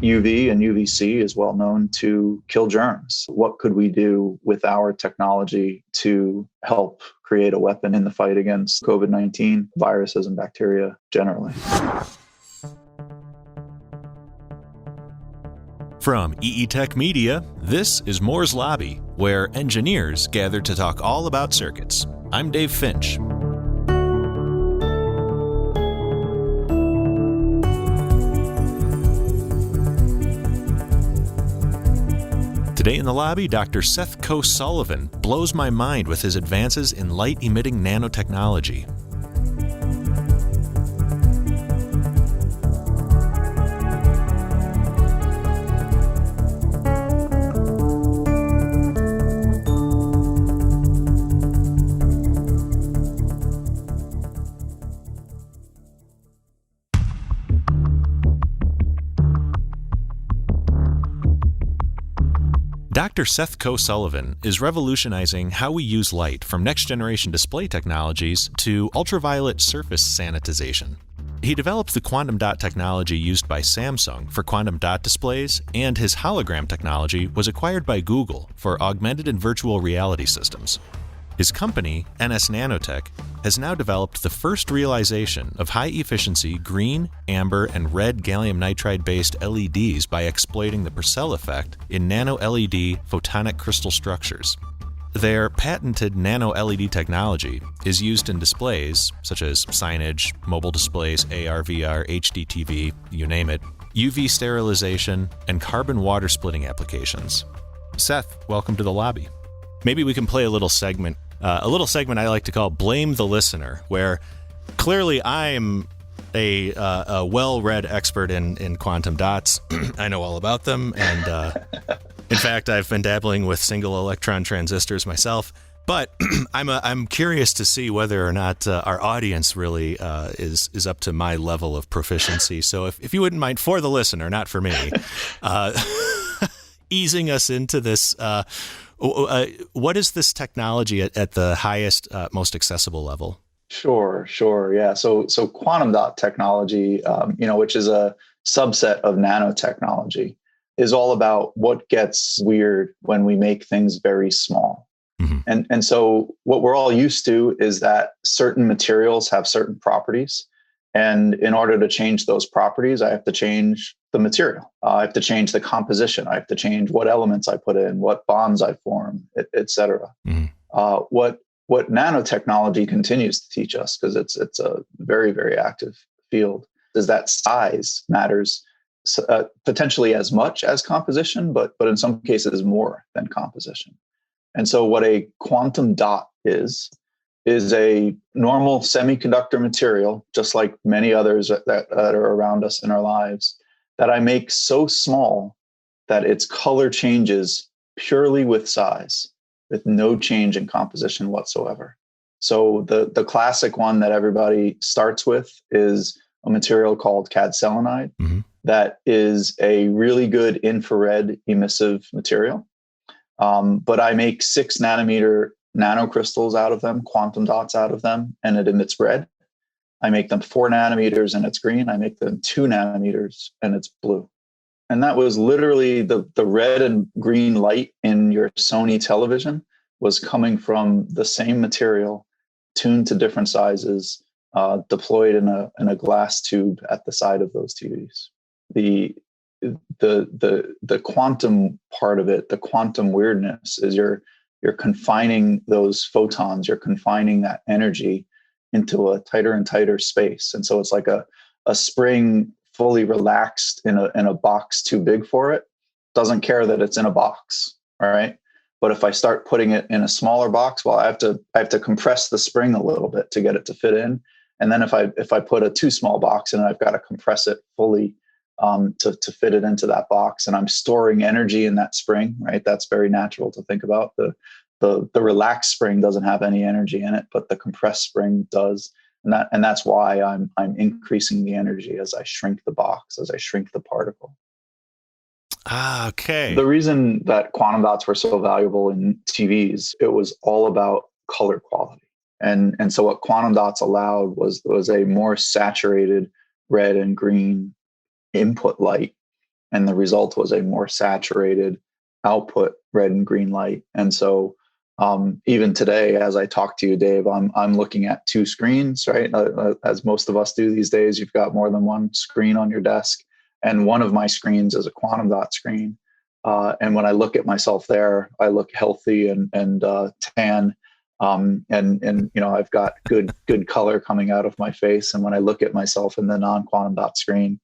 UV and UVC is well known to kill germs. What could we do with our technology to help create a weapon in the fight against COVID-19, viruses and bacteria generally? From EE-Tech Media, this is Moore's Lobby, where engineers gather to talk all about circuits. I'm Dave Finch. Today in the lobby, Dr. Seth Coe-Sullivan blows my mind with his advances in light-emitting nanotechnology. Dr. Seth Coe-Sullivan is revolutionizing how we use light from next-generation display technologies to ultraviolet surface sanitization. He developed the quantum dot technology used by Samsung for quantum dot displays, and his hologram technology was acquired by Google for augmented and virtual reality systems. His company, NS Nanotech, has now developed the first realization of high-efficiency green, amber, and red gallium nitride-based LEDs by exploiting the Purcell effect in nano-LED photonic crystal structures. Their patented nano-LED technology is used in displays such as signage, mobile displays, AR, VR, HD TV, you name it, UV sterilization, and carbon water splitting applications. Seth, welcome to the lobby. Maybe we can play a little segment I like to call Blame the Listener, where clearly I'm a well-read expert in quantum dots. I know all about them, and in fact, I've been dabbling with single electron transistors myself. But I'm curious to see whether or not our audience really is up to my level of proficiency. So if you wouldn't mind, for the listener, not for me, easing us into this. What is this technology at the highest, most accessible level? Sure. Yeah. So quantum dot technology, which is a subset of nanotechnology, is all about what gets weird when we make things very small. Mm-hmm. And so what we're all used to is that certain materials have certain properties. And in order to change those properties, I have to change the material. I have to change the composition. I have to change what elements I put in, what bonds I form, et cetera. Mm-hmm. What nanotechnology continues to teach us, because it's a very, very active field, is that size matters potentially as much as composition, but in some cases more than composition. And so what a quantum dot is a normal semiconductor material, just like many others that are around us in our lives, that I make so small that its color changes purely with size, with no change in composition whatsoever. So the classic one that everybody starts with is a material called cadselenide. Mm-hmm. That is a really good infrared emissive material. But I make 6 nanometer nanocrystals out of them, quantum dots out of them, and it emits red. I make them 4 nanometers and it's green. I make them 2 nanometers and it's blue. And that was literally the red and green light in your Sony television was coming from the same material, tuned to different sizes, deployed in a glass tube at the side of those TVs. The quantum part of it, the quantum weirdness, is you're confining those photons, you're confining that energy into a tighter and tighter space. And so it's like a spring fully relaxed in a box too big for it, doesn't care that it's in a box. All right. But if I start putting it in a smaller box, well, I have to compress the spring a little bit to get it to fit in. And then if I put a too small box in, I've got to compress it fully to fit it into that box. And I'm storing energy in that spring, right? That's very natural to think about. The relaxed spring doesn't have any energy in it, but the compressed spring does. And that's why I'm increasing the energy as I shrink the box, as I shrink the particle. Okay. The reason that quantum dots were so valuable in TVs, it was all about color quality. And so what quantum dots allowed was a more saturated red and green input light and the result was a more saturated output red and green light. And so even today, as I talk to you, Dave, I'm looking at two screens, right? As most of us do these days, you've got more than one screen on your desk, and one of my screens is a quantum dot screen. And when I look at myself there, I look healthy and tan, and I've got good color coming out of my face. And when I look at myself in the non-quantum dot screen,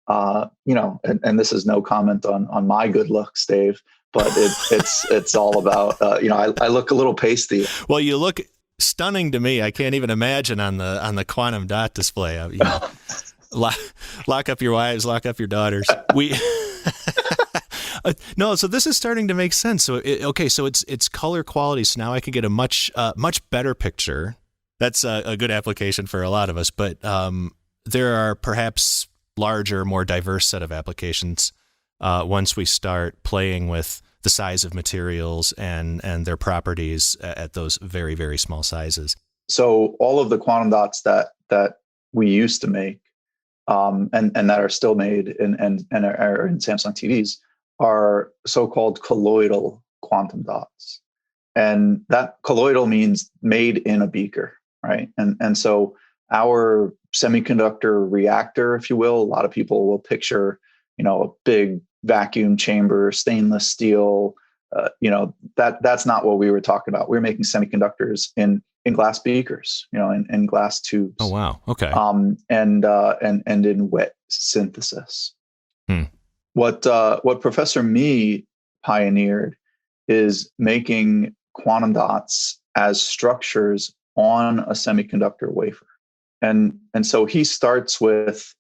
and this is no comment on my good looks, Dave, but it's all about I look a little pasty. Well, you look stunning to me. I can't even imagine on the quantum dot display. Lock up your wives, lock up your daughters. No, so this is starting to make sense. So it's color quality. So now I can get a much better picture. That's a good application for a lot of us. But there are perhaps larger, more diverse set of applications once we start playing with the size of materials and their properties at those very, very small sizes. So all of the quantum dots that we used to make and that are still made and are in Samsung TVs are so-called colloidal quantum dots. And that colloidal means made in a beaker, right? And so our semiconductor reactor, if you will, a lot of people will picture, a big vacuum chamber, stainless steel. That's not what we were talking about. We were making semiconductors in glass beakers, in glass tubes. Oh wow, okay. And in wet synthesis. What Professor Mee pioneered is making quantum dots as structures on a semiconductor wafer. And so he starts with,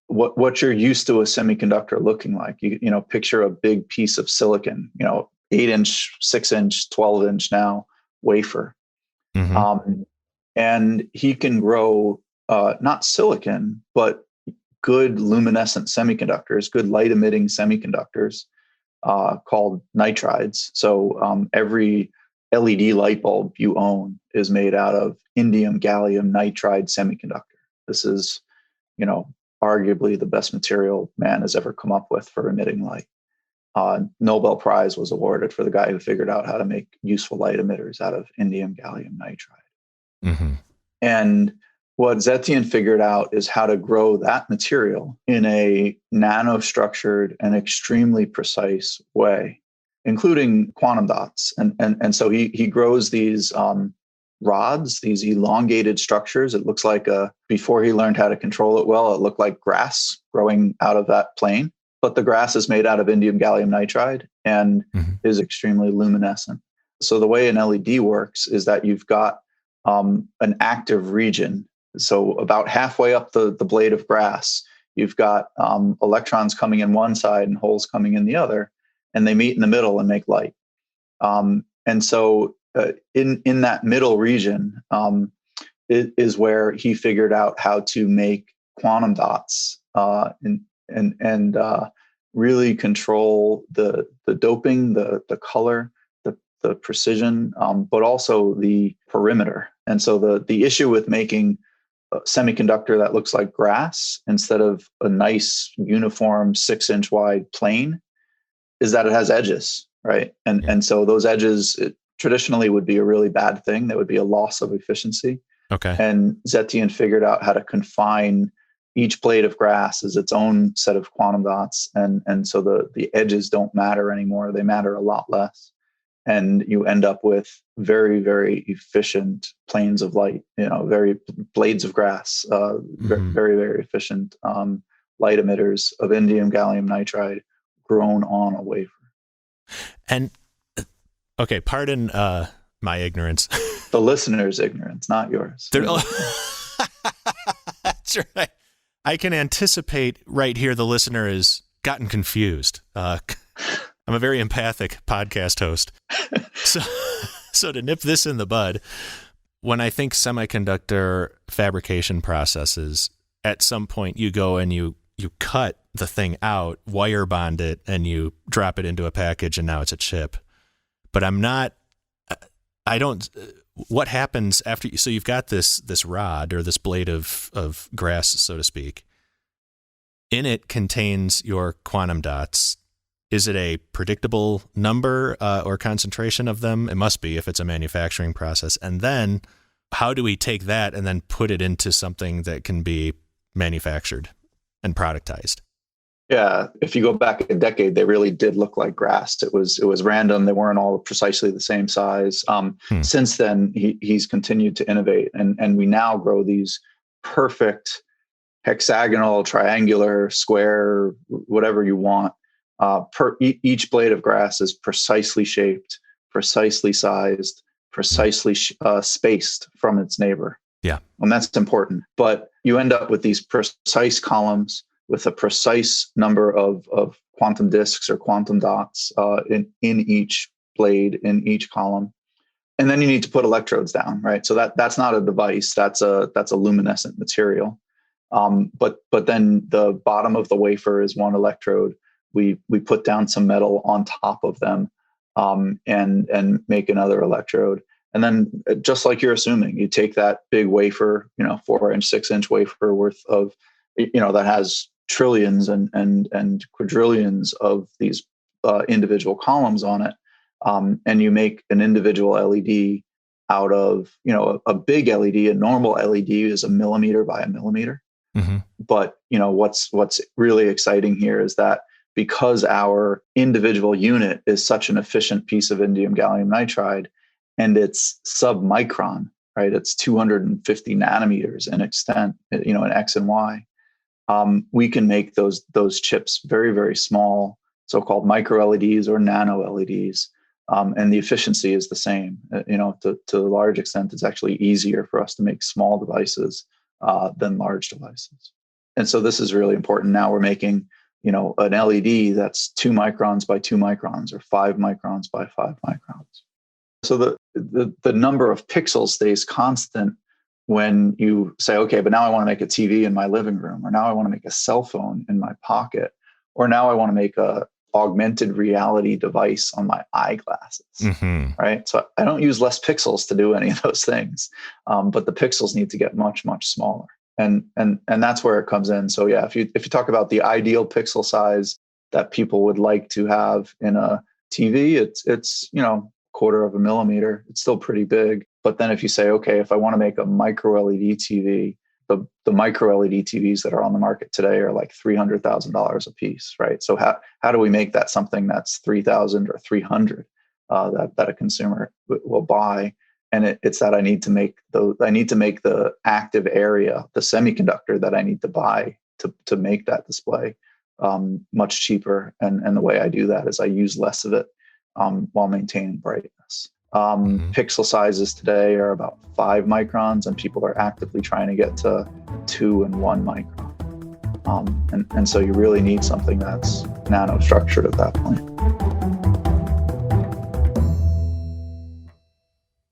what you're used to a semiconductor looking like. You picture a big piece of silicon, 8-inch, 6-inch, 12-inch now wafer. Mm-hmm. And he can grow not silicon, but good luminescent semiconductors, good light emitting semiconductors called nitrides. So every LED light bulb you own is made out of indium gallium nitride semiconductor. This is, arguably the best material man has ever come up with for emitting light. Nobel Prize was awarded for the guy who figured out how to make useful light emitters out of indium gallium nitride. Mm-hmm. And what Zetian figured out is how to grow that material in a nanostructured and extremely precise way, including quantum dots. And so he grows these rods, these elongated structures. It looks like before he learned how to control it well, it looked like grass growing out of that plane. But the grass is made out of indium gallium nitride and is extremely luminescent. So the way an LED works is that you've got an active region. So about halfway up the blade of grass, you've got electrons coming in one side and holes coming in the other, and they meet in the middle and make light. And so in that middle region is where he figured out how to make quantum dots and really control the doping, the color, the precision, but also the perimeter. And so the issue with making a semiconductor that looks like grass instead of a nice uniform 6-inch wide plane is that it has edges, right? And so those edges traditionally would be a really bad thing. That would be a loss of efficiency. Okay. And Zetian figured out how to confine each blade of grass as its own set of quantum dots. And so the edges don't matter anymore. They matter a lot less. And you end up with very, very efficient planes of light, very blades of grass, very, very efficient light emitters of indium gallium nitride grown on a wafer. And okay, pardon my ignorance. The listener's ignorance, not yours. That's right. I can anticipate right here the listener has gotten confused. I'm a very empathic podcast host. So to nip this in the bud, when I think semiconductor fabrication processes, at some point you go and you cut the thing out, wire bond it, and you drop it into a package, and now it's a chip. But what happens after, so you've got this rod or this blade of grass, so to speak. in it contains your quantum dots. Is it a predictable number or concentration of them? It must be if it's a manufacturing process. And then how do we take that and then put it into something that can be manufactured and productized? Yeah, if you go back a decade, they really did look like grass. It was random. They weren't all precisely the same size. Since then, he's continued to innovate, and we now grow these perfect hexagonal, triangular, square, whatever you want. Each blade of grass is precisely shaped, precisely sized, precisely spaced from its neighbor. Yeah, and that's important. But you end up with these precise columns with a precise number of quantum disks or quantum dots in each blade, in each column. And then you need to put electrodes down, right? So that's not a device. That's a luminescent material. But then the bottom of the wafer is one electrode. We put down some metal on top of them and make another electrode. And then, just like you're assuming, you take that big wafer, 4-inch, 6-inch wafer worth of, that has trillions and quadrillions of these individual columns on it, and you make an individual LED out of, a big LED. A normal LED is a millimeter by a millimeter. Mm-hmm. But what's really exciting here is that because our individual unit is such an efficient piece of indium gallium nitride, and it's sub-micron, right? It's 250 nanometers in extent, in X and Y. We can make those chips very, very small, so-called micro LEDs or nano LEDs, and the efficiency is the same. To a large extent, it's actually easier for us to make small devices than large devices. And so this is really important. Now we're making, an LED that's 2 microns by 2 microns or 5 microns by 5 microns. So the number of pixels stays constant when you say, okay, but now I want to make a TV in my living room, or now I want to make a cell phone in my pocket, or now I want to make a augmented reality device on my eyeglasses, right? So I don't use less pixels to do any of those things, but the pixels need to get much, much smaller. And that's where it comes in. So yeah, if you talk about the ideal pixel size that people would like to have in a TV, it's 1/4 of a millimeter. It's still pretty big. But then if you say, okay, if I want to make a micro LED TV, the micro LED TVs that are on the market today are like $300,000 a piece, right? So how do we make that something that's $3,000 or $300 that a consumer will buy? And it's that I need to make the active area, the semiconductor that I need to buy to make that display much cheaper. And the way I do that is I use less of it while maintaining brightness. Pixel sizes today are about 5 microns, and people are actively trying to get to 2 and 1 micron. And so you really need something that's nanostructured at that point.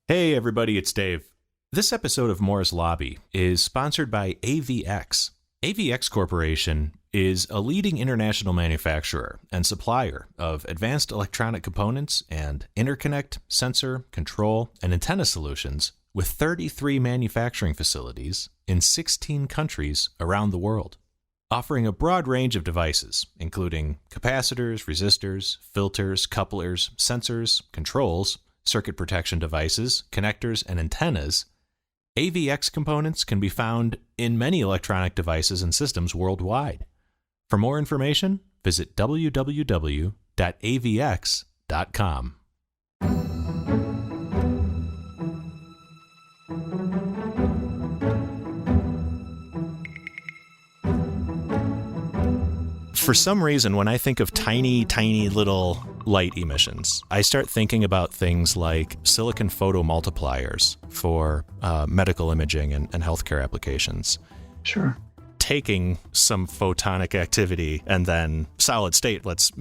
Hey everybody, it's Dave. This episode of Moore's Lobby is sponsored by AVX. AVX Corporation is a leading international manufacturer and supplier of advanced electronic components and interconnect, sensor, control, and antenna solutions with 33 manufacturing facilities in 16 countries around the world, offering a broad range of devices, including capacitors, resistors, filters, couplers, sensors, controls, circuit protection devices, connectors, and antennas. AVX components can be found in many electronic devices and systems worldwide. For more information, visit www.avx.com. For some reason, when I think of tiny, tiny little light emissions, I start thinking about things like silicon photomultipliers for medical imaging and healthcare applications. Sure. Taking some photonic activity and then solid state, let's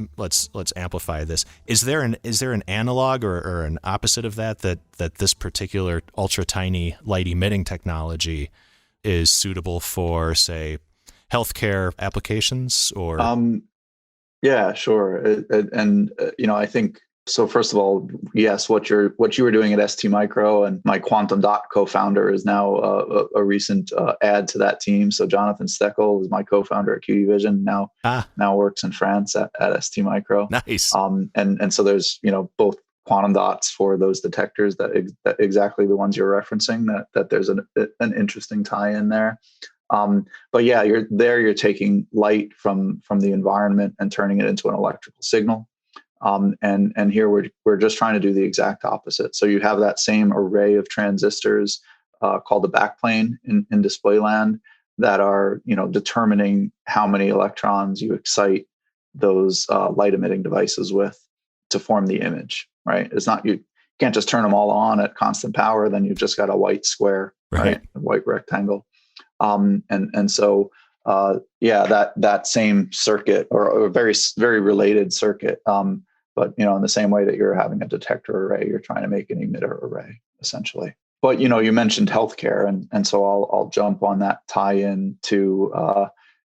amplify this. Is there an analog or an opposite of that this particular ultra tiny light emitting technology is suitable for, say, healthcare applications? Or yeah, sure. And I think So first of all, yes, what you were doing at ST Micro, and my Quantum Dot co-founder is now a recent add to that team. So Jonathan Steckel is my co-founder at QD Vision, now works in France at ST Micro. Nice. And so there's, both quantum dots for those detectors that exactly the ones you're referencing, that there's an interesting tie in there. But yeah, you're taking light from the environment and turning it into an electrical signal. And here we're just trying to do the exact opposite. So you have that same array of transistors called the backplane in display land that are, determining how many electrons you excite those light emitting devices with to form the image, right? It's not, you can't just turn them all on at constant power. Then you've just got a white square, right? A white rectangle. So that same circuit, or a very, very related circuit, but in the same way that you're having a detector array, you're trying to make an emitter array, essentially. But you mentioned healthcare, and so I'll jump on that tie-in to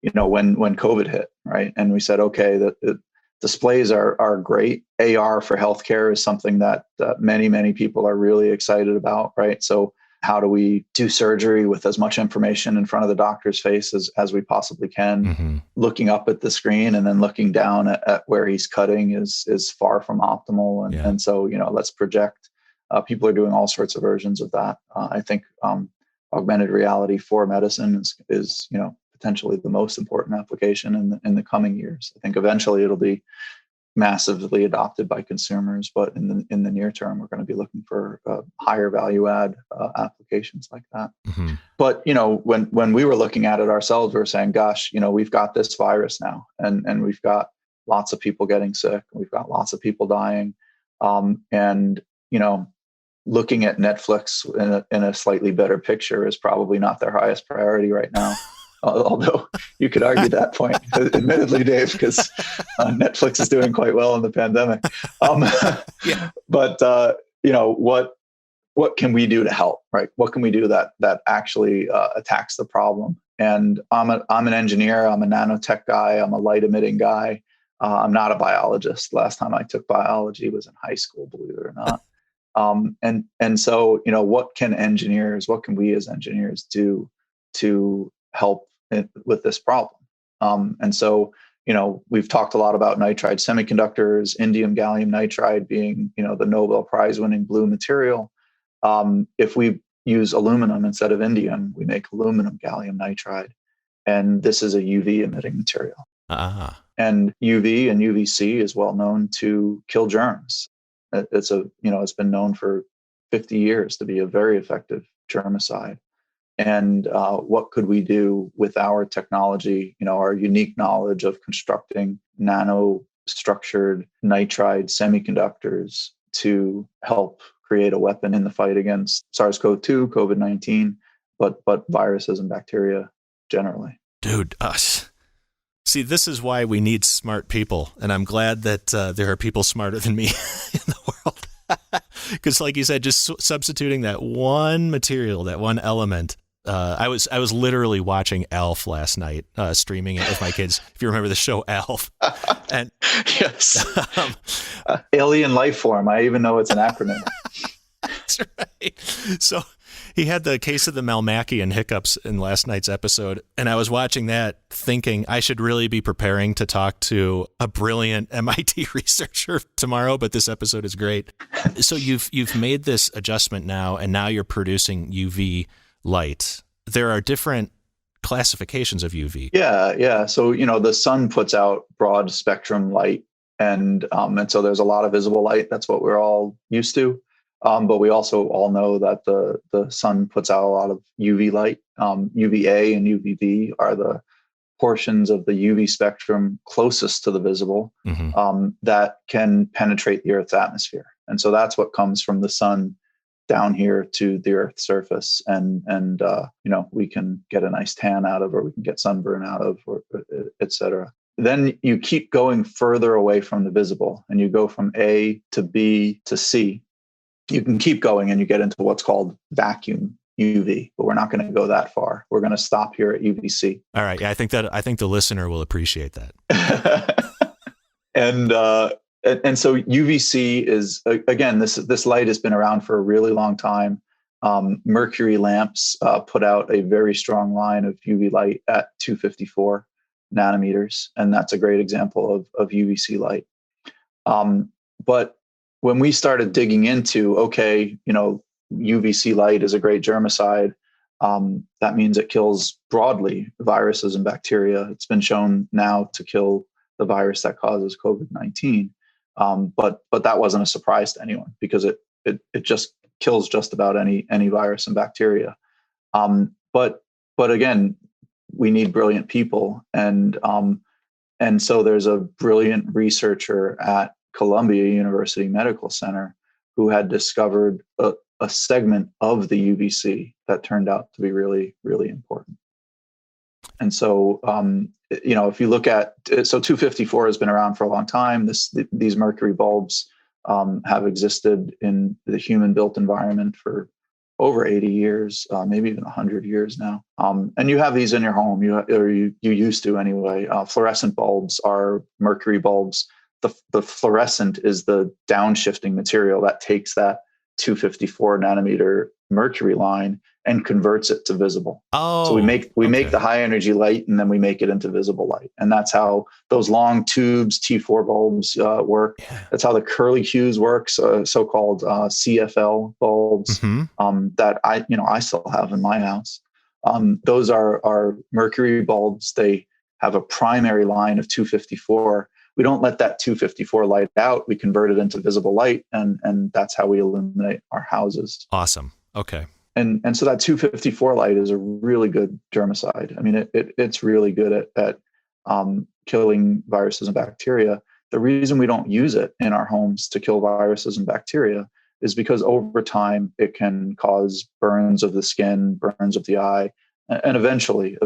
when COVID hit, right? And we said, okay, the displays are great. AR for healthcare is something that many people are really excited about, right? So how do we do surgery with as much information in front of the doctor's face as we possibly can? Mm-hmm. Looking up at the screen and then looking down at where he's cutting is far from optimal. And so, let's project. People are doing all sorts of versions of that. I think augmented reality for medicine is potentially the most important application in the coming years. I think eventually it'll be massively adopted by consumers, but in the near term, we're going to be looking for higher value add applications like that. Mm-hmm. But when we were looking at it ourselves, we were saying, gosh, we've got this virus now, and we've got lots of people getting sick, we've got lots of people dying, and looking at Netflix in a slightly better picture is probably not their highest priority right now. Although you could argue that point, admittedly, Dave, because Netflix is doing quite well in the pandemic. But what can we do to help, right? What can we do that actually attacks the problem? And I'm an engineer. I'm a nanotech guy. I'm a light emitting guy. I'm not a biologist. Last time I took biology was in high school, believe it or not. And so what can we as engineers do to help with this problem? And so, we've talked a lot about nitride semiconductors, indium gallium nitride being, the Nobel Prize winning blue material. If we use aluminum instead of indium, we make aluminum gallium nitride. And this is a UV emitting material. And UV and UVC is well known to kill germs. It's been known for 50 years to be a very effective germicide. And what could we do with our technology, our unique knowledge of constructing nano-structured nitride semiconductors to help create a weapon in the fight against SARS-CoV-2, COVID-19, but viruses and bacteria generally. Dude, see, this is why we need smart people. And I'm glad that there are people smarter than me in the world. Because like you said, just substituting that one material, that one element. I was literally watching ALF last night, streaming it with my kids. If you remember the show ALF, and yes, alien life form. I even know it's an acronym. That's right. So he had the case of the Malmachian hiccups in last night's episode, and I was watching that, thinking I should really be preparing to talk to a brilliant MIT researcher tomorrow. But this episode is great. So you've made this adjustment now, and now you're producing UV light. There are different classifications of UV. Yeah. So, the sun puts out broad spectrum light, and so there's a lot of visible light. That's what we're all used to. But we also all know that the sun puts out a lot of UV light. UVA and UVB are the portions of the UV spectrum closest to the visible, that can penetrate the Earth's atmosphere. And so that's what comes from the sun down here to the Earth's surface, and we can get a nice tan out of, or we can get sunburn out of, or et cetera. Then you keep going further away from the visible, and you go from A to B to C. You can keep going, and you get into what's called vacuum UV, but we're not going to go that far. We're going to stop here at UVC. All right. Yeah, I think the listener will appreciate that. And so UVC is, again, this light has been around for a really long time. Mercury lamps put out a very strong line of UV light at 254 nanometers, and that's a great example of UVC light. But when we started digging into, okay, UVC light is a great germicide, that means it kills broadly viruses and bacteria. It's been shown now to kill the virus that causes COVID-19. But that wasn't a surprise to anyone, because it just kills just about any virus and bacteria. But again, we need brilliant people, and so there's a brilliant researcher at Columbia University Medical Center who had discovered a segment of the UVC that turned out to be really, really important. And so, if you look at, so 254 has been around for a long time. These mercury bulbs have existed in the human-built environment for over 80 years, maybe even 100 years now. And you have these in your home, you used to anyway. Fluorescent bulbs are mercury bulbs. The fluorescent is the downshifting material that takes that 254 nanometer mercury line and converts it to visible. Oh, so we make the high energy light, and then we make it into visible light. And that's how those long tubes T4 bulbs work. Yeah. That's how the curly hues works, so-called CFL bulbs, that I still have in my house. Those are mercury bulbs. They have a primary line of 254. We don't let that 254 light out. We convert it into visible light, and that's how we illuminate our houses. Awesome. Okay. And so that 254 light is a really good germicide. I mean, it's really good at killing viruses and bacteria. The reason we don't use it in our homes to kill viruses and bacteria is because over time it can cause burns of the skin, burns of the eye, and eventually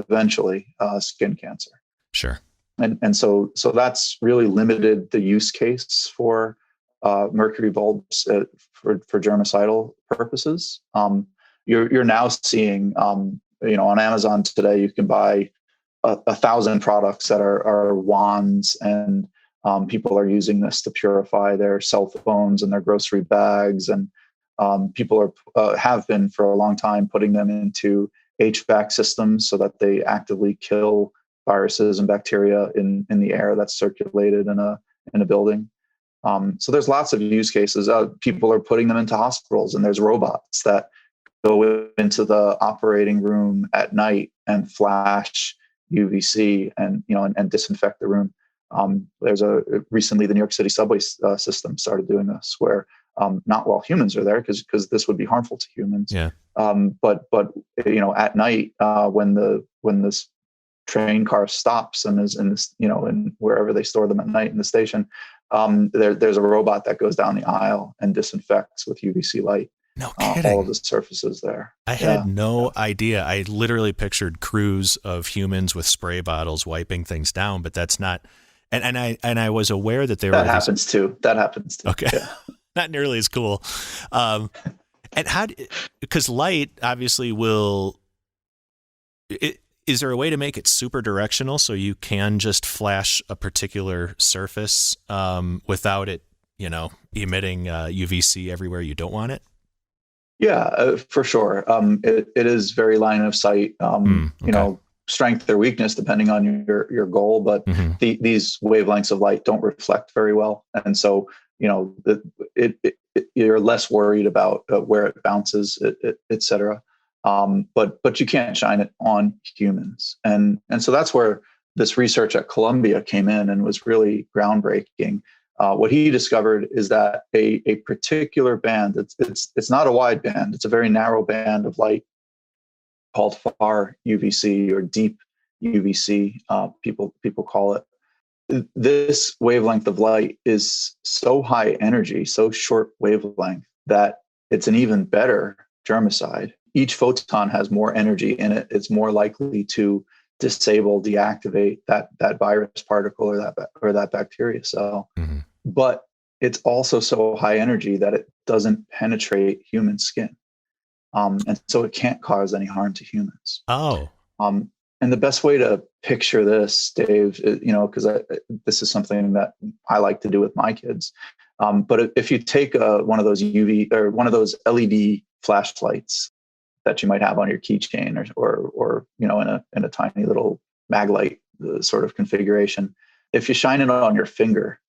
skin cancer. Sure. And so that's really limited the use case for mercury bulbs for germicidal purposes. You're now seeing, on Amazon today, you can buy 1,000 products that are wands, and people are using this to purify their cell phones and their grocery bags, and people have been for a long time putting them into HVAC systems so that they actively kill viruses and bacteria in the air that's circulated in a building. So there's lots of use cases. People are putting them into hospitals, and there's robots that go into the operating room at night and flash UVC and disinfect the room. Recently the New York City subway system started doing this, where not while humans are there, because this would be harmful to humans. Yeah. But at night when this train car stops and is in this, in wherever they store them at night in the station, there's a robot that goes down the aisle and disinfects with UVC light. No kidding. All of the surfaces there. I had no idea. I literally pictured crews of humans with spray bottles wiping things down, but that's not. And I was aware that there that happens too. That happens too. Okay, yeah. Not nearly as cool. And because light obviously will. Is there a way to make it super directional so you can just flash a particular surface without it, emitting UVC everywhere you don't want it? Yeah, for sure. It is very line of sight, strength or weakness, depending on your goal. But these wavelengths of light don't reflect very well. And so, you're less worried about where it bounces, et cetera. But you can't shine it on humans. And so that's where this research at Columbia came in and was really groundbreaking. What he discovered is that a particular band, it's not a wide band, it's a very narrow band of light called far-UVC or deep UVC, people call it. This wavelength of light is so high energy, so short wavelength, that it's an even better germicide. Each photon has more energy in it. It's more likely to disable, deactivate that virus particle or that bacteria cell. Mm-hmm. But it's also so high energy that it doesn't penetrate human skin. And so it can't cause any harm to humans. Oh. And the best way to picture this, Dave, because this is something that I like to do with my kids. But if you take one of those UV or one of those LED flashlights that you might have on your keychain or in a tiny little mag light sort of configuration, if you shine it on your finger,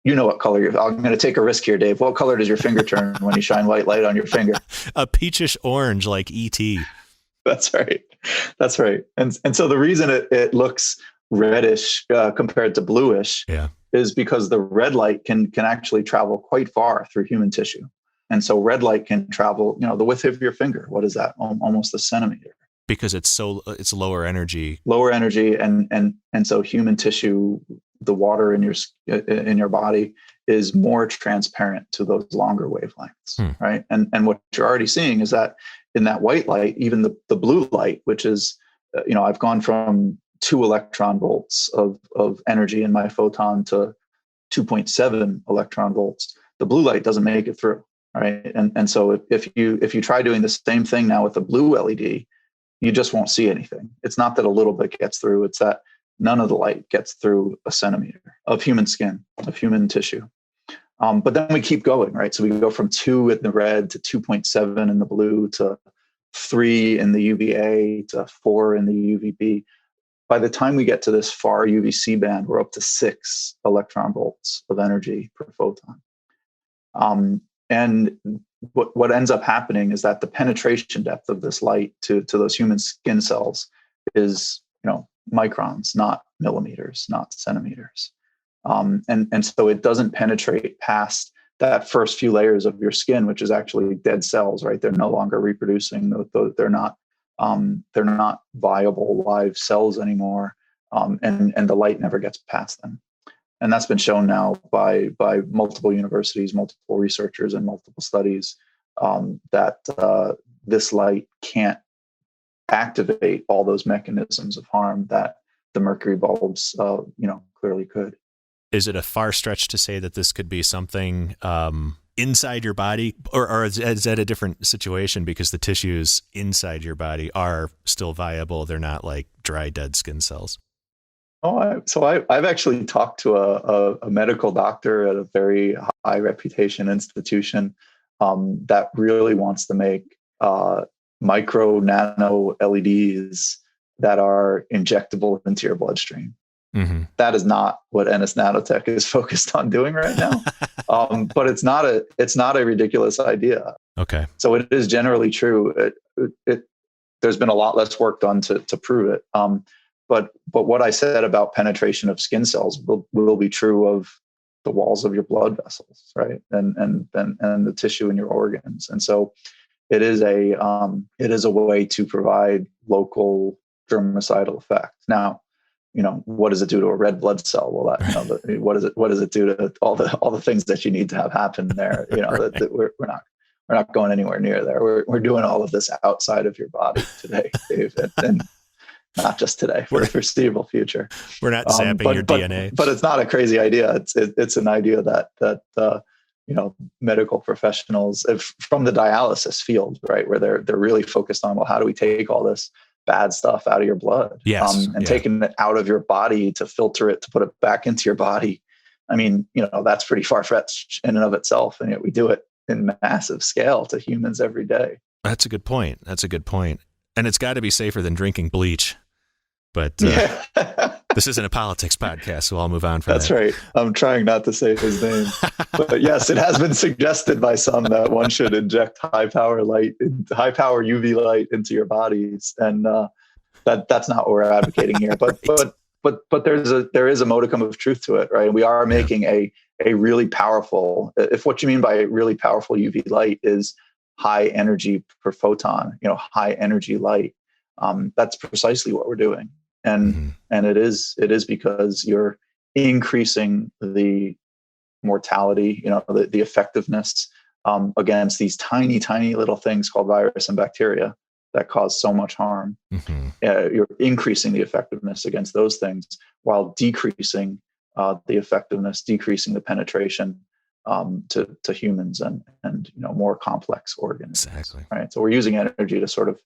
you know what color I'm going to take a risk here, Dave. What color does your finger turn when you shine white light on your finger? A peachish orange, like E.T. That's right. That's right. And so the reason it looks reddish compared to bluish is because the red light can actually travel quite far through human tissue. And so red light can travel, the width of your finger. What is that? Almost a centimeter. Because it's lower energy. Lower energy, and so human tissue, the water in your body is more transparent to those longer wavelengths, right? And what you're already seeing is that in that white light, even the blue light, which is, I've gone from 2 electron volts of energy in my photon to 2.7 electron volts. The blue light doesn't make it through, right? And so if you try doing the same thing now with a blue LED, you just won't see anything. It's not that a little bit gets through, it's that none of the light gets through a centimeter of human skin, of human tissue. But then we keep going, right? So we go from 2 in the red to 2.7 in the blue to 3 in the UVA to 4 in the UVB. By the time we get to this far UVC band, we're up to 6 electron volts of energy per photon. And what ends up happening is that the penetration depth of this light to those human skin cells is, microns, not millimeters, not centimeters. And so it doesn't penetrate past that first few layers of your skin, which is actually dead cells, right? They're no longer reproducing. They're not viable live cells anymore. And the light never gets past them. And that's been shown now by multiple universities, multiple researchers, and multiple studies that this light can't activate all those mechanisms of harm that the mercury bulbs, clearly could. Is it a far stretch to say that this could be something inside your body, or is that a different situation because the tissues inside your body are still viable? They're not like dry, dead skin cells. I've actually talked to a medical doctor at a very high reputation institution that really wants to make micro nano LEDs that are injectable into your bloodstream. Mm-hmm. That is not what NS Nanotech is focused on doing right now. But it's not a ridiculous idea. Okay. So it is generally true. There's been a lot less work done to prove it. But what I said about penetration of skin cells will be true of the walls of your blood vessels, right? And the tissue in your organs. And so it is a way to provide local germicidal effect. Now, what does it do to a red blood cell? Well, what does it do to all the things that you need to have happen there? Right. that we're not going anywhere near there. We're doing all of this outside of your body today, Dave, and not just today, for the foreseeable future. We're not zapping your DNA. But it's not a crazy idea. It's an idea that medical professionals from the dialysis field, right, where they're really focused on, well, how do we take all this bad stuff out of your blood? Yes. Taking it out of your body to filter it, to put it back into your body. I mean, that's pretty far-fetched in and of itself. And yet we do it in massive scale to humans every day. That's a good point. And it's got to be safer than drinking bleach. But this isn't a politics podcast, so I'll move on from that. That's right. I'm trying not to say his name. But yes, it has been suggested by some that one should inject high power UV light into your bodies. And that's not what we're advocating here. But there is a modicum of truth to it, right? We are making a really powerful, if what you mean by really powerful UV light is high energy per photon, high energy light, that's precisely what we're doing. And it is because you're increasing the mortality, the effectiveness against these tiny, tiny little things called virus and bacteria that cause so much harm. Mm-hmm. You're increasing the effectiveness against those things while decreasing the effectiveness, decreasing the penetration to humans and more complex organs. Exactly. Right. So we're using energy to sort of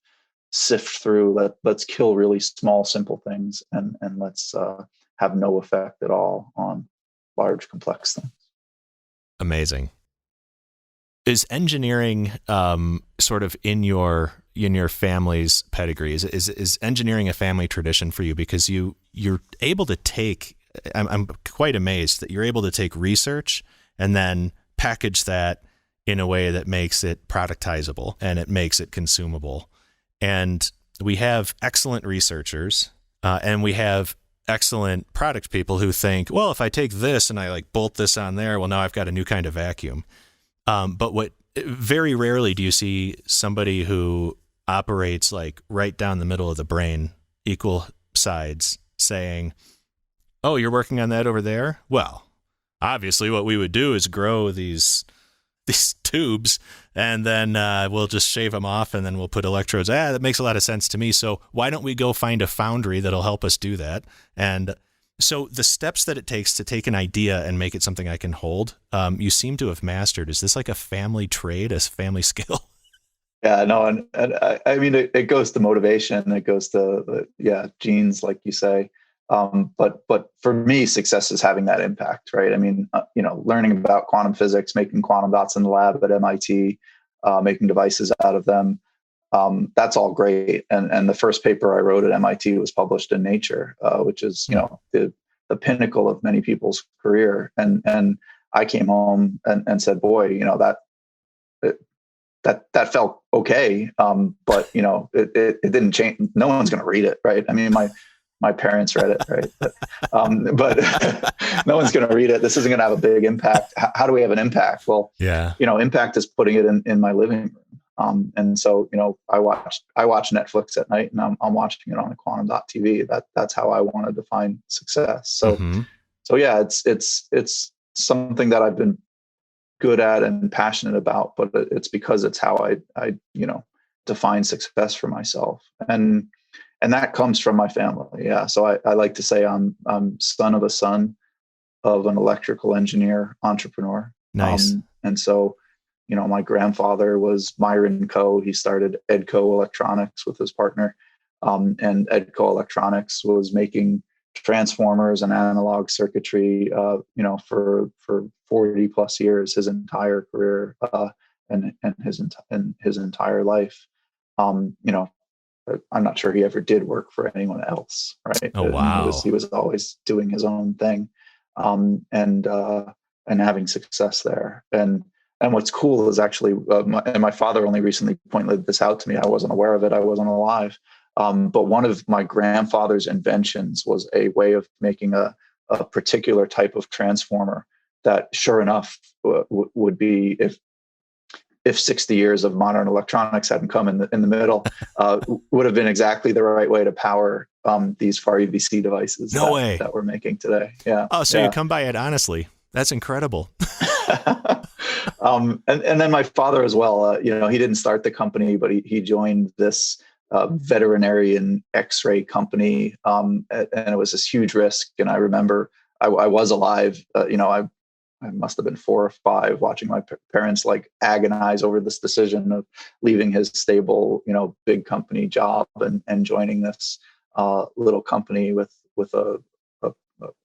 sift through. Let's kill really small, simple things, and let's have no effect at all on large, complex things. Amazing. Is engineering sort of in your family's pedigree? Is engineering a family tradition for you? Because you're able to take. I'm quite amazed that you're able to take research and then package that in a way that makes it productizable and it makes it consumable. And we have excellent researchers, and we have excellent product people who think, well, if I take this and I like bolt this on there, well, now I've got a new kind of vacuum. But very rarely do you see somebody who operates like right down the middle of the brain, equal sides, saying, oh, you're working on that over there? Well, obviously what we would do is grow these tubes, and then we'll just shave them off, and then we'll put electrodes. That makes a lot of sense to me. So why don't we go find a foundry that'll help us do that? And so the steps that it takes to take an idea and make it something I can hold, you seem to have mastered. Is this like a family trade, a family skill? Yeah, no, and I mean, it goes to motivation. It goes to, genes, like you say. But for me, success is having that impact, right? I mean, learning about quantum physics, making quantum dots in the lab at MIT, making devices out of them. That's all great. And the first paper I wrote at MIT was published in Nature, which is, the pinnacle of many people's career. And I came home and said, boy, that felt okay. But it didn't change. No one's going to read it. Right. I mean, my parents read it, right? But no one's going to read it. This isn't going to have a big impact. How do we have an impact? Well, impact is putting it in my living room. And so, I watch Netflix at night, and I'm watching it on a quantum.tv. That's how I want to define success. So, it's something that I've been good at and passionate about, but it's because it's how I define success for myself. And that comes from my family. Yeah. So I like to say I'm son of an electrical engineer entrepreneur. Nice. And so, my grandfather was Myron Coe. He started Edco Electronics with his partner. And Edco Electronics was making transformers and analog circuitry, for 40 plus years, his entire career, and his entire life. I'm not sure he ever did work for anyone else, right? Oh, wow. He was always doing his own thing, and having success there. And what's cool is actually, my father only recently pointed this out to me. I wasn't aware of it. I wasn't alive. But one of my grandfather's inventions was a way of making a particular type of transformer that, sure enough, would be, if 60 years of modern electronics hadn't come in the middle, would have been exactly the right way to power these far-UVC devices that we're making today. Yeah. Oh, so you come by it honestly. That's incredible. And then my father as well. He didn't start the company, but he joined this veterinarian X-ray company, and it was this huge risk. And I remember I was alive. I must have been 4 or 5, watching my parents like agonize over this decision of leaving his stable, big company job and joining this little company with a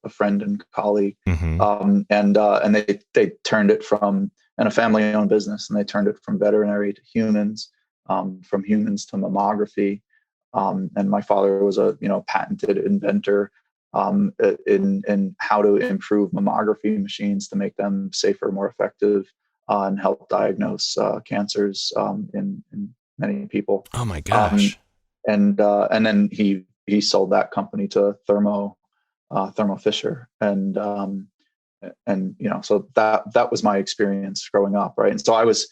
friend and colleague. Mm-hmm. And they turned it from, and a family-owned business, and they turned it from veterinary to humans, from humans to mammography. And my father was a patented inventor in how to improve mammography machines to make them safer, more effective, and help diagnose cancers in many people. Oh my gosh! And then he sold that company to Thermo Fisher, and so that was my experience growing up, right? And so I was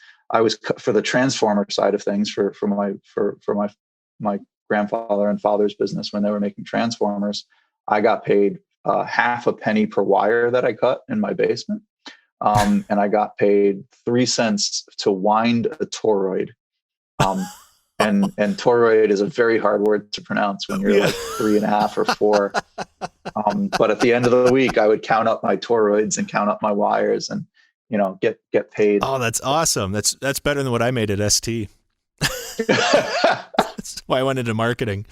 for the transformer side of things for my grandfather and father's business. When they were making transformers, I got paid half a penny per wire that I cut in my basement. And I got paid 3 cents to wind a toroid. And toroid is a very hard word to pronounce when you're like 3.5 or 4. But at the end of the week, I would count up my toroids and count up my wires and, get paid. Oh, that's awesome. That's better than what I made at ST. That's why I went into marketing.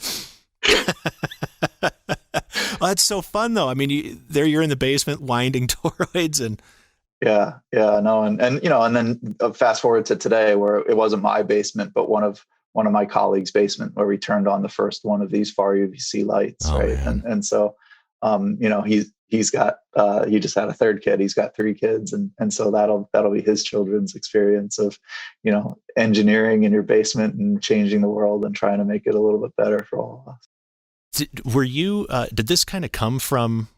Well, that's so fun, though. I mean, you're in the basement winding toroids and. Yeah, no, and then fast forward to today, where it wasn't my basement, but one of my colleagues' basement, where we turned on the first one of these far-UVC lights, Oh, right? Man. And so, he's got he just had a third kid. He's got 3 kids, and so that'll be his children's experience of, engineering in your basement and changing the world and trying to make it a little bit better for all of us. Did this kind of come from,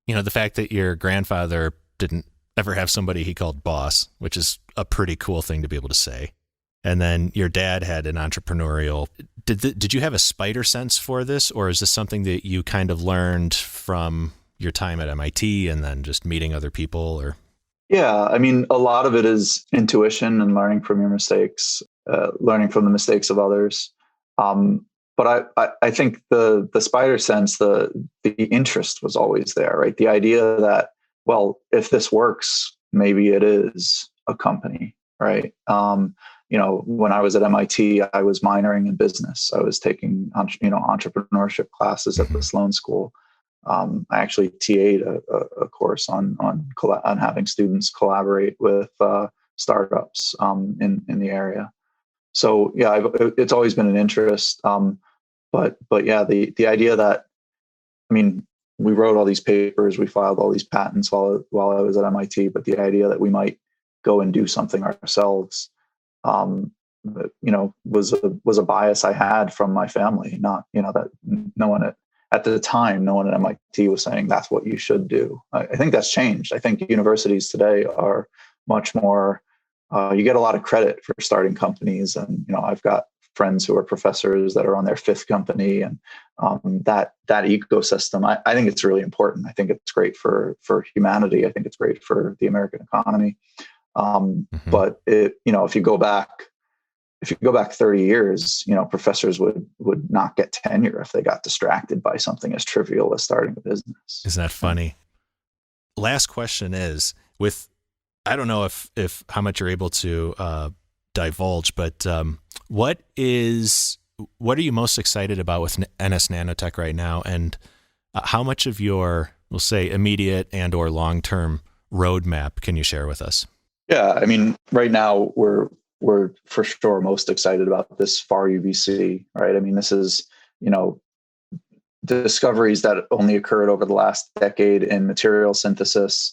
the fact that your grandfather didn't ever have somebody he called boss, which is a pretty cool thing to be able to say. And then your dad had an entrepreneurial. Did you have a spider sense for this, or is this something that you kind of learned from your time at MIT and then just meeting other people? Or yeah, I mean, a lot of it is intuition and learning from your mistakes, learning from the mistakes of others. But I think the spider sense, the interest was always there, right? The idea that, well, if this works, maybe it is a company, right? When I was at MIT, I was minoring in business. I was taking, entrepreneurship classes at the Sloan School. I actually TA'd a course on having students collaborate with startups in the area. So yeah, it's always been an interest. But yeah, the idea that, I mean, we wrote all these papers, we filed all these patents while I was at MIT, but the idea that we might go and do something ourselves, was a bias I had from my family. Not, that no one at the time, no one at MIT was saying that's what you should do. I think that's changed. I think universities today are much more, you get a lot of credit for starting companies. And, I've got friends who are professors that are on their 5th company, and that ecosystem, I think it's really important. I think it's great for humanity. I think it's great for the American economy. But if you go back 30 years, professors would not get tenure if they got distracted by something as trivial as starting a business. Isn't that funny? Last question is, I don't know if how much you're able to divulge, but what are you most excited about with NS Nanotech right now, and how much of your, we'll say, immediate and or long-term roadmap can you share with us? Yeah, I mean, right now we're for sure most excited about this far-UVC, right? I mean, this is, discoveries that only occurred over the last decade in material synthesis,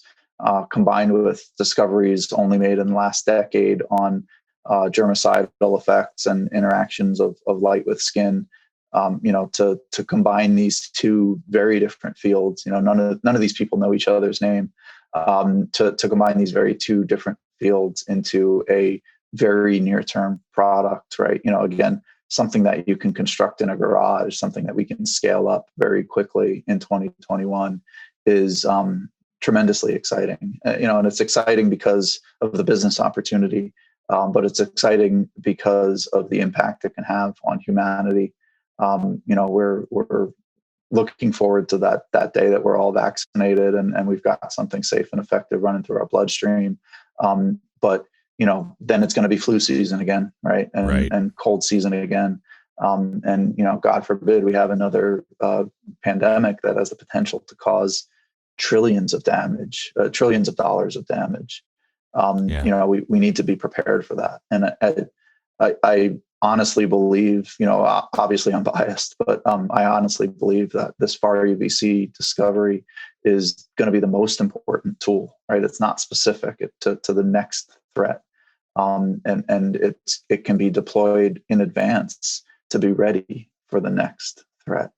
combined with discoveries only made in the last decade on germicidal effects and interactions of light with skin. To combine these 2 very different fields, none of these people know each other's name. To combine these 2 different fields into a very near-term product, right? Again, something that you can construct in a garage, something that we can scale up very quickly in 2021 is tremendously exciting. And it's exciting because of the business opportunity, but it's exciting because of the impact it can have on humanity. We're looking forward to that day that we're all vaccinated and we've got something safe and effective running through our bloodstream. But then it's going to be flu season again, right? And cold season again. And God forbid we have another pandemic that has the potential to cause trillions of dollars of damage. We need to be prepared for that. And I honestly believe, obviously I'm biased, but I honestly believe that this far-UVC discovery is going to be the most important tool, right? It's not specific to the next threat. And it can be deployed in advance to be ready for the next threat.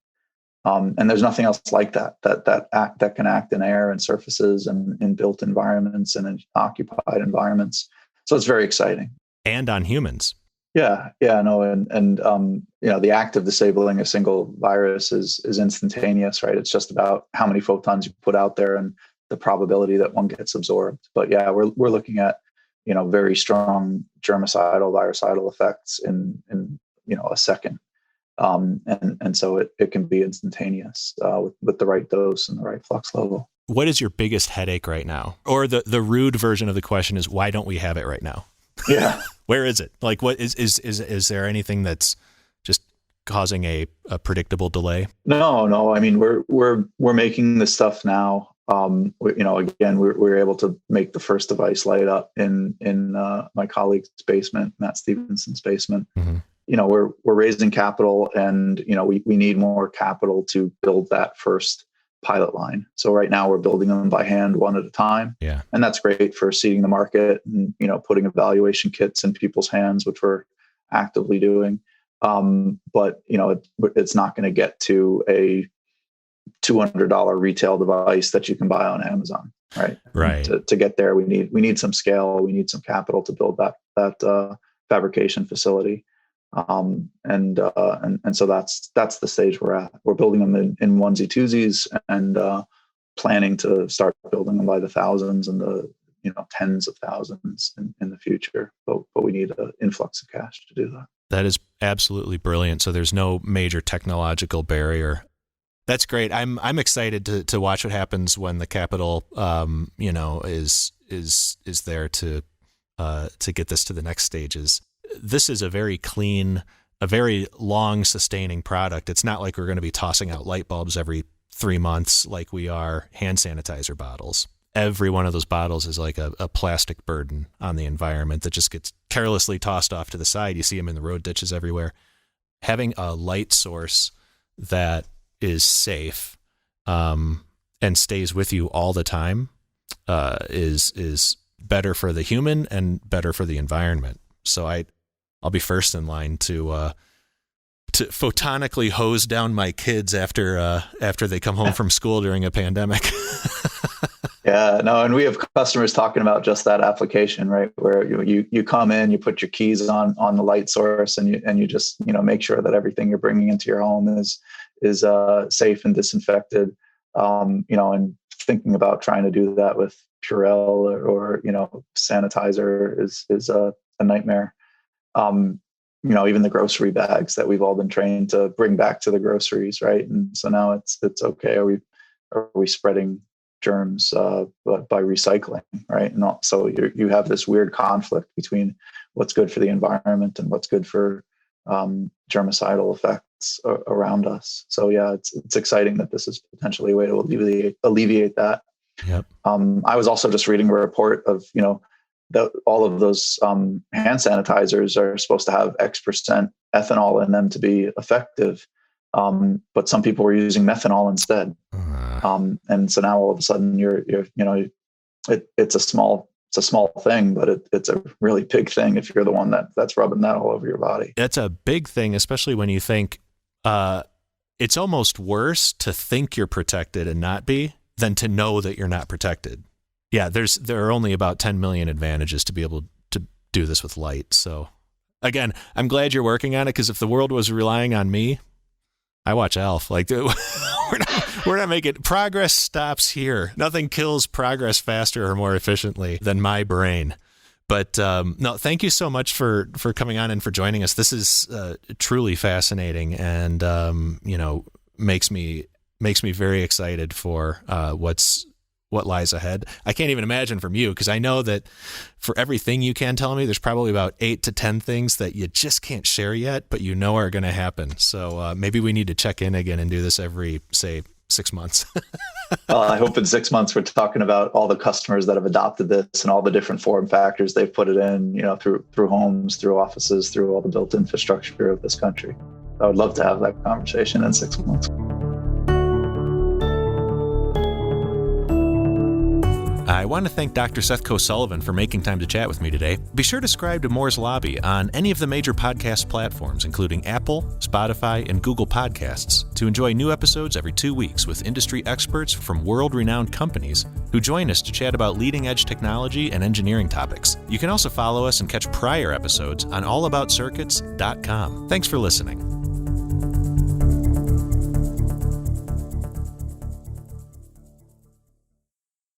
And there's nothing else like that can act in air and surfaces and in built environments and in occupied environments. So it's very exciting. And on humans. Yeah, no, and the act of disabling a single virus is instantaneous, right? It's just about how many photons you put out there and the probability that one gets absorbed. But yeah, we're looking at very strong germicidal, virucidal effects in a second. And so it can be instantaneous with the right dose and the right flux level. What is your biggest headache right now? Or the rude version of the question is, why don't we have it right now? Yeah. Where is it? Like, what is there anything that's just causing a predictable delay? No. I mean, we're making this stuff now. Again, we're able to make the first device light up in my colleague's basement, Matt Stevenson's basement. Mm-hmm. We're raising capital, and we need more capital to build that first pilot line. So right now we're building them by hand, one at a time. Yeah. And that's great for seeding the market and, putting evaluation kits in people's hands, which we're actively doing. But it's not going to get to a $200 retail device that you can buy on Amazon. Right. Right. To get there, we need some scale. We need some capital to build that fabrication facility. And so that's the stage we're at. We're building them in onesie twosies, and planning to start building them by the thousands and the tens of thousands in the future. But we need an influx of cash to do that. That is absolutely brilliant. So there's no major technological barrier. That's great. I'm excited to watch what happens when the capital is there to get this to the next stages. This is a very clean, a very long sustaining product. It's not like we're going to be tossing out light bulbs every 3 months like we are hand sanitizer bottles. Every one of those bottles is like a plastic burden on the environment that just gets carelessly tossed off to the side. You see them in the road ditches everywhere. Having a light source that is safe and stays with you all the time is better for the human and better for the environment. So I'll be first in line to photonically hose down my kids after they come home from school during a pandemic. Yeah, no, and we have customers talking about just that application, right? Where you come in, you put your keys on the light source, and you just make sure that everything you're bringing into your home is safe and disinfected. And thinking about trying to do that with Purell or sanitizer is a nightmare. Even the grocery bags that we've all been trained to bring back to the groceries, right? And so now it's okay. Are we spreading germs by recycling, right? And so you have this weird conflict between what's good for the environment and what's good for germicidal effects around us. So yeah, it's exciting that this is potentially a way to alleviate that. Yep. I was also just reading a report of all of those hand sanitizers are supposed to have X% ethanol in them to be effective. But some people were using methanol instead. And so now all of a sudden it's a small thing, but it's a really big thing if you're the one that's rubbing that all over your body. That's a big thing, especially when you think it's almost worse to think you're protected and not be than to know that you're not protected. Yeah, there are only about 10 million advantages to be able to do this with light. So again, I'm glad you're working on it, because if the world was relying on me, I watch Alf. Like we're not making progress. Stops here. Nothing kills progress faster or more efficiently than my brain. But no, thank you so much for coming on and for joining us. This is truly fascinating, and makes me very excited for what lies ahead. I can't even imagine from you, because I know that for everything you can tell me, there's probably about 8 to 10 things that you just can't share yet, but are going to happen. So maybe we need to check in again and do this every, say, 6 months. I hope in 6 months we're talking about all the customers that have adopted this and all the different form factors they've put it in, through homes, through offices, through all the built infrastructure of this country. I would love to have that conversation in 6 months. I want to thank Dr. Seth Coe-Sullivan for making time to chat with me today. Be sure to subscribe to Moore's Lobby on any of the major podcast platforms, including Apple, Spotify, and Google Podcasts, to enjoy new episodes every 2 weeks with industry experts from world-renowned companies who join us to chat about leading-edge technology and engineering topics. You can also follow us and catch prior episodes on allaboutscircuits.com. Thanks for listening.